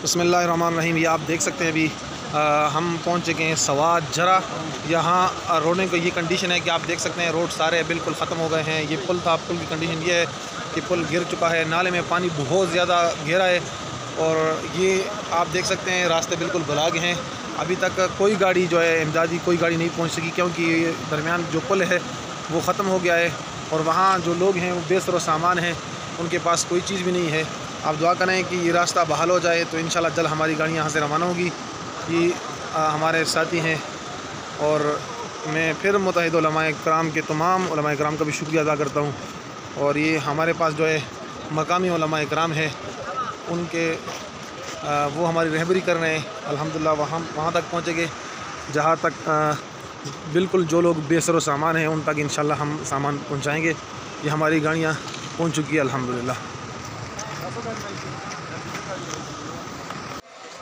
बिस्मिल्लाहिर्रहमानिर्रहीम। ये आप देख सकते हैं अभी हम पहुँच चुके हैं सवाद जरा। यहाँ रोड को ये कंडीशन है कि आप देख सकते हैं रोड सारे बिल्कुल ख़त्म हो गए हैं। ये पुल था, पुल की कंडीशन ये है कि पुल गिर चुका है, नाले में पानी बहुत ज़्यादा गहरा है और ये आप देख सकते हैं रास्ते बिल्कुल ब्लॉक हैं। अभी तक कोई गाड़ी जो है इमदादी कोई गाड़ी नहीं पहुँच सकी क्योंकि दरमियान जो पुल है वो ख़त्म हो गया है और वहाँ जो लोग हैं वो बेसर सामान हैं, उनके पास कोई चीज़ भी नहीं है। आप दुआ करें कि ये रास्ता बहाल हो जाए तो इंशाल्लाह जल्द हमारी गाड़ियाँ यहाँ से रवाना होगी। ये हमारे साथी हैं और मैं फिर मुत्तहिद उलमाए किराम के तमाम उलमाए किराम का भी शुक्रिया अदा करता हूँ। और ये हमारे पास जो है मकामी उलमाए किराम है, उनके वो हमारी रहबरी कर रहे हैं। अल्हम्दुलिल्लाह वहाँ तक पहुँचेंगे जहाँ तक बिल्कुल जो लोग बेसर सामान हैं उन तक इंशाल्लाह हम सामान पहुँचाएँगे। ये हमारी गाड़ियाँ पहुँच चुकी है अल्हम्दुलिल्लाह।